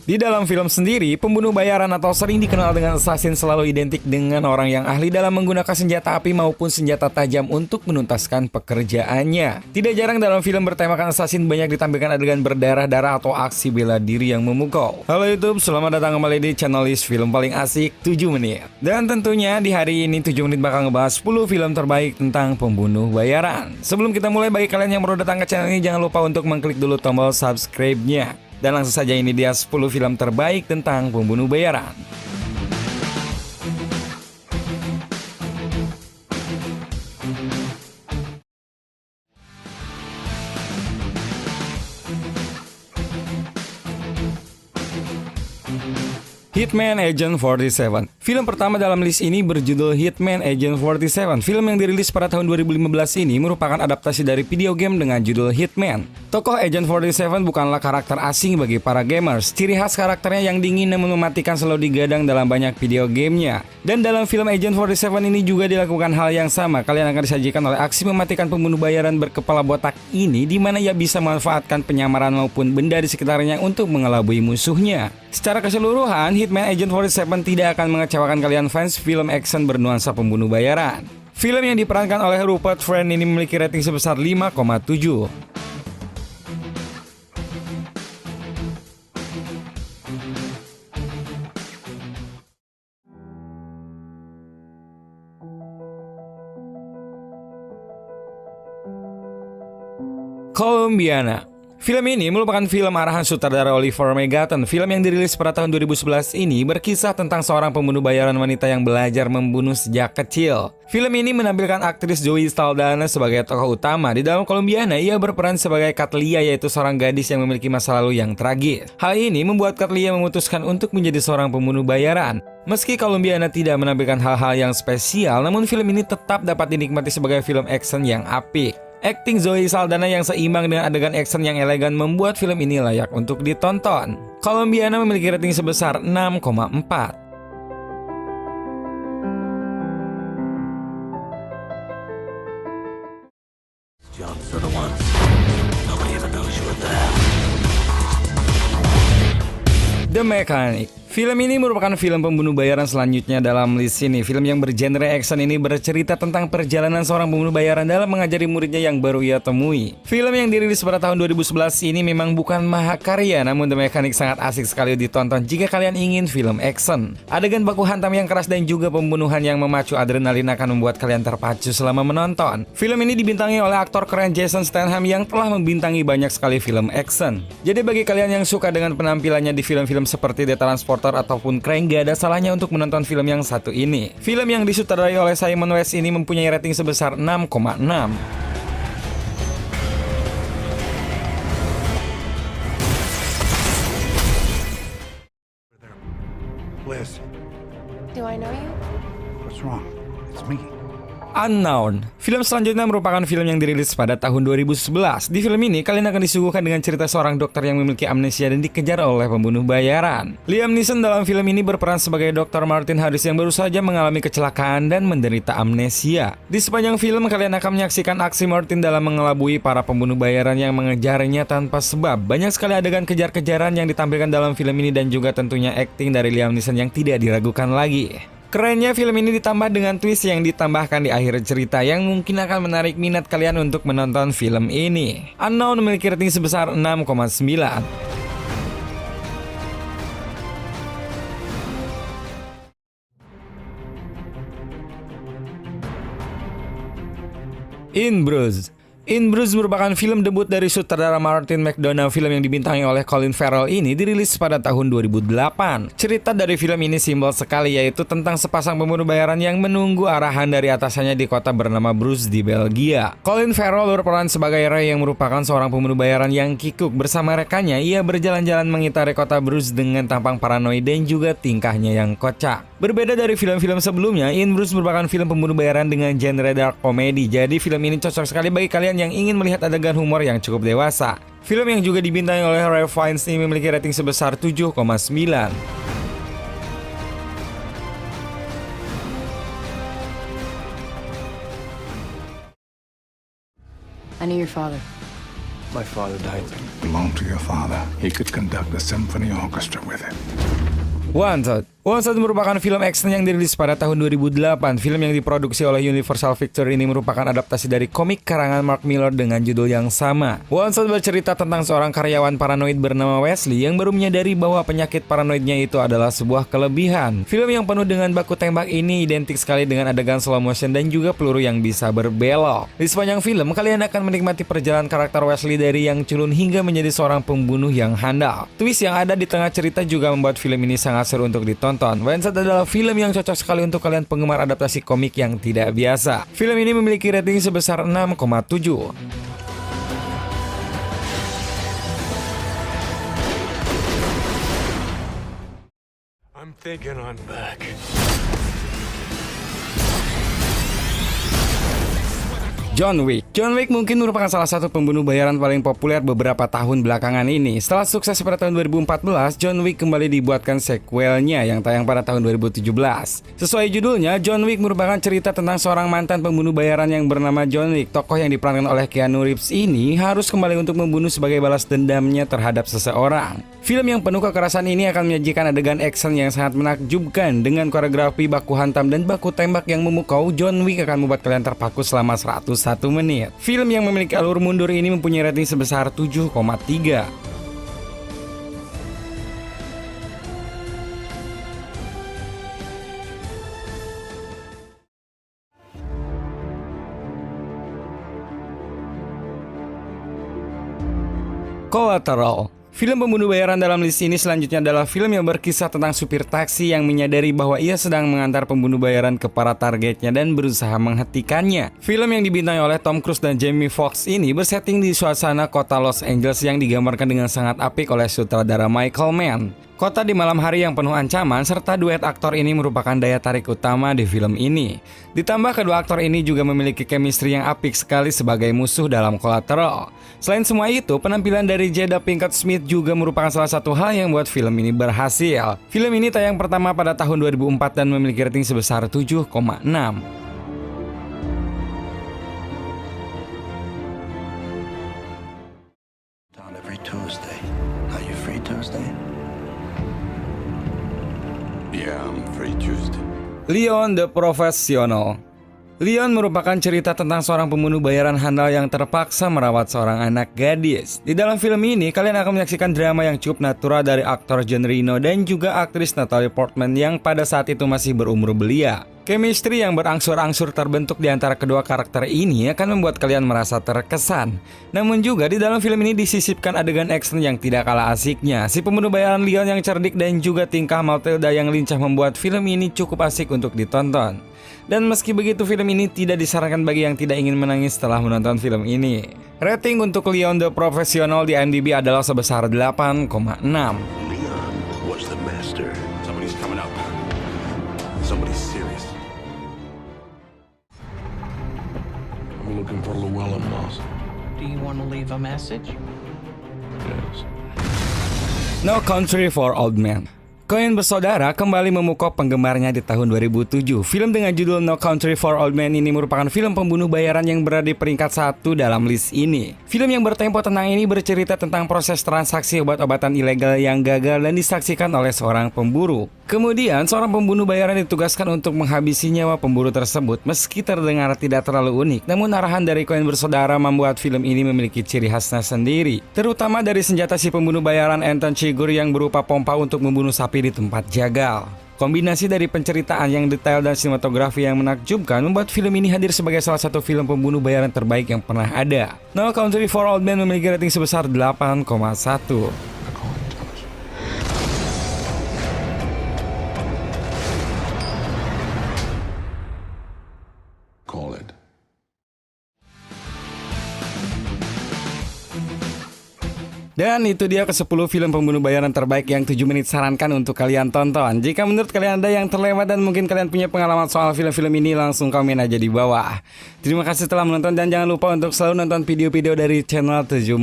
Di dalam film sendiri, pembunuh bayaran atau sering dikenal dengan assassin selalu identik dengan orang yang ahli dalam menggunakan senjata api maupun senjata tajam untuk menuntaskan pekerjaannya. Tidak jarang dalam film bertemakan assassin banyak ditampilkan adegan berdarah-darah atau aksi bela diri yang memukau. Halo YouTube, selamat datang kembali di channel list film paling asik 7 menit. Dan tentunya di hari ini 7 menit bakal ngebahas 10 film terbaik tentang pembunuh bayaran. Sebelum kita mulai, bagi kalian yang baru datang ke channel ini, jangan lupa untuk mengklik dulu tombol subscribe-nya. Dan langsung saja, ini dia 10 film terbaik tentang pembunuh bayaran. Hitman Agent 47. Film pertama dalam list ini berjudul Hitman Agent 47. Film yang dirilis pada tahun 2015 ini merupakan adaptasi dari video game dengan judul Hitman. Tokoh Agent 47 bukanlah karakter asing bagi para gamers. Ciri khas karakternya yang dingin dan mematikan selalu digadang dalam banyak video gamenya. Dan dalam film Agent 47 ini juga dilakukan hal yang sama. Kalian akan disajikan oleh aksi mematikan pembunuh bayaran berkepala botak ini, di mana ia bisa memanfaatkan penyamaran maupun benda di sekitarnya untuk mengelabui musuhnya. Secara keseluruhan, Hitman Agent 47 tidak akan mengecewakan kalian fans film action bernuansa pembunuh bayaran. Film yang diperankan oleh Rupert Friend ini memiliki rating sebesar 5,7. Colombiana. Film ini merupakan film arahan sutradara Oliver Megaten. Film yang dirilis pada tahun 2011 ini berkisah tentang seorang pembunuh bayaran wanita yang belajar membunuh sejak kecil. Film ini menampilkan aktris Zoe Saldana sebagai tokoh utama. Di dalam Colombiana, ia berperan sebagai Katlia, yaitu seorang gadis yang memiliki masa lalu yang tragis. Hal ini membuat Katlia memutuskan untuk menjadi seorang pembunuh bayaran. Meski Colombiana tidak menampilkan hal-hal yang spesial, namun film ini tetap dapat dinikmati sebagai film action yang apik. Akting Zoe Saldana yang seimbang dengan adegan action yang elegan membuat film ini layak untuk ditonton. Colombiana memiliki rating sebesar 6,4. The Mechanic. Film ini merupakan film pembunuh bayaran selanjutnya dalam list ini. Film yang bergenre action ini bercerita tentang perjalanan seorang pembunuh bayaran dalam mengajari muridnya yang baru ia temui. Film yang dirilis pada tahun 2011 ini memang bukan mahakarya, namun The Mechanic sangat asik sekali ditonton jika kalian ingin film action. Adegan baku hantam yang keras dan juga pembunuhan yang memacu adrenalin akan membuat kalian terpacu selama menonton. Film ini dibintangi oleh aktor keren Jason Statham yang telah membintangi banyak sekali film action. Jadi bagi kalian yang suka dengan penampilannya di film-film seperti The Transporter ataupun Crank, gak ada salahnya untuk menonton film yang satu ini. Film yang disutradarai oleh Simon West ini mempunyai rating sebesar 6,6. Liz, Do I know you? what's wrong? It's me. Unknown. Film selanjutnya merupakan film yang dirilis pada tahun 2011. Di film ini, kalian akan disuguhkan dengan cerita seorang dokter yang memiliki amnesia dan dikejar oleh pembunuh bayaran. Liam Neeson dalam film ini berperan sebagai Dr. Martin Harris yang baru saja mengalami kecelakaan dan menderita amnesia. Di sepanjang film, kalian akan menyaksikan aksi Martin dalam mengelabui para pembunuh bayaran yang mengejarnya tanpa sebab. Banyak sekali adegan kejar-kejaran yang ditampilkan dalam film ini dan juga tentunya akting dari Liam Neeson yang tidak diragukan lagi. Kerennya film ini ditambah dengan twist yang ditambahkan di akhir cerita yang mungkin akan menarik minat kalian untuk menonton film ini. Unknown memiliki rating sebesar 6,9. In Bruges. In Bruges merupakan film debut dari sutradara Martin McDonagh. Film yang dibintangi oleh Colin Farrell ini dirilis pada tahun 2008. Cerita dari film ini simbol sekali, yaitu tentang sepasang pembunuh bayaran yang menunggu arahan dari atasannya di kota bernama Bruges di Belgia. Colin Farrell berperan sebagai Ray yang merupakan seorang pembunuh bayaran yang kikuk. Bersama rekannya, ia berjalan-jalan mengitari kota Bruges dengan tampang paranoid dan juga tingkahnya yang kocak. Berbeda dari film-film sebelumnya, In Bruges merupakan film pembunuh bayaran dengan genre dark comedy. Jadi film ini cocok sekali bagi kalian yang ingin melihat adegan humor yang cukup dewasa. Film yang juga dibintangi oleh Ralph Fiennes ini memiliki rating sebesar 7,9. I knew your father. My father died. Belonged to your father. He could conduct a symphony orchestra with it. Wanted. Wanted merupakan film action yang dirilis pada tahun 2008. Film yang diproduksi oleh Universal Pictures ini merupakan adaptasi dari komik karangan Mark Millar dengan judul yang sama. Wanted bercerita tentang seorang karyawan paranoid bernama Wesley yang baru menyadari bahwa penyakit paranoidnya itu adalah sebuah kelebihan. Film yang penuh dengan baku tembak ini identik sekali dengan adegan slow motion dan juga peluru yang bisa berbelok. Di sepanjang film, kalian akan menikmati perjalanan karakter Wesley dari yang culun hingga menjadi seorang pembunuh yang handal. Twist yang ada di tengah cerita juga membuat film ini sangat seru untuk ditonton. Wanted adalah film yang cocok sekali untuk kalian penggemar adaptasi komik yang tidak biasa. Film ini memiliki rating sebesar 6,7. I'm thinking I'm back. John Wick. John Wick mungkin merupakan salah satu pembunuh bayaran paling populer beberapa tahun belakangan ini. Setelah sukses pada tahun 2014, John Wick kembali dibuatkan sequelnya yang tayang pada tahun 2017. Sesuai judulnya, John Wick merupakan cerita tentang seorang mantan pembunuh bayaran yang bernama John Wick. Tokoh yang diperankan oleh Keanu Reeves ini harus kembali untuk membunuh sebagai balas dendamnya terhadap seseorang. Film yang penuh kekerasan ini akan menyajikan adegan action yang sangat menakjubkan dengan koreografi baku hantam dan baku tembak yang memukau. John Wick akan membuat kalian terpaku selama 101 menit. Film yang memiliki alur mundur ini mempunyai rating sebesar 7,3. Collateral. Film pembunuh bayaran dalam list ini selanjutnya adalah film yang berkisah tentang supir taksi yang menyadari bahwa ia sedang mengantar pembunuh bayaran ke para targetnya dan berusaha menghentikannya. Film yang dibintangi oleh Tom Cruise dan Jamie Foxx ini bersetting di suasana kota Los Angeles yang digambarkan dengan sangat apik oleh sutradara Michael Mann. Kota di malam hari yang penuh ancaman serta duet aktor ini merupakan daya tarik utama di film ini. Ditambah kedua aktor ini juga memiliki chemistry yang apik sekali sebagai musuh dalam Collateral. Selain semua itu, penampilan dari Jada Pinkett Smith juga merupakan salah satu hal yang membuat film ini berhasil. Film ini tayang pertama pada tahun 2004 dan memiliki rating sebesar 7,6. On every Tuesday. Are you free Tuesday? Yeah, I'm free Tuesday. Leon the Professional. Leon merupakan cerita tentang seorang pembunuh bayaran handal yang terpaksa merawat seorang anak gadis. Di dalam film ini, kalian akan menyaksikan drama yang cukup natural dari aktor Jean Reno dan juga aktris Natalie Portman yang pada saat itu masih berumur belia. Chemistry yang berangsur-angsur terbentuk di antara kedua karakter ini akan membuat kalian merasa terkesan. Namun juga di dalam film ini disisipkan adegan action yang tidak kalah asiknya. Si pembunuh bayaran Leon yang cerdik dan juga tingkah Matilda yang lincah membuat film ini cukup asik untuk ditonton. Dan meski begitu, film ini tidak disarankan bagi yang tidak ingin menangis setelah menonton film ini. Rating untuk Leon the Professional di IMDb adalah sebesar 8,6. Leon was the master. Somebody's coming up. Somebody's serious. I'm looking for Llewellyn Moss. Do you want to leave a message? Yes. No Country for Old Men. Coen bersaudara kembali memukau penggemarnya di tahun 2007. Film dengan judul No Country for Old Men ini merupakan film pembunuh bayaran yang berada di peringkat 1 dalam list ini. Film yang bertempo tenang ini bercerita tentang proses transaksi obat-obatan ilegal yang gagal dan disaksikan oleh seorang pemburu. Kemudian, seorang pembunuh bayaran ditugaskan untuk menghabisi nyawa pemburu tersebut. Meski terdengar tidak terlalu unik, namun arahan dari Coen bersaudara membuat film ini memiliki ciri khasnya sendiri. Terutama dari senjata si pembunuh bayaran Anton Chigurh yang berupa pompa untuk membunuh sapi di tempat jagal. Kombinasi dari penceritaan yang detail dan sinematografi yang menakjubkan membuat film ini hadir sebagai salah satu film pembunuh bayaran terbaik yang pernah ada. No Country for Old Men memiliki rating sebesar 8,1. Call it. Dan itu dia ke-10 film pembunuh bayaran terbaik yang 7 menit sarankan untuk kalian tonton. Jika menurut kalian ada yang terlewat dan mungkin kalian punya pengalaman soal film-film ini, langsung komen aja di bawah. Terima kasih telah menonton dan jangan lupa untuk selalu nonton video-video dari channel 7 menit.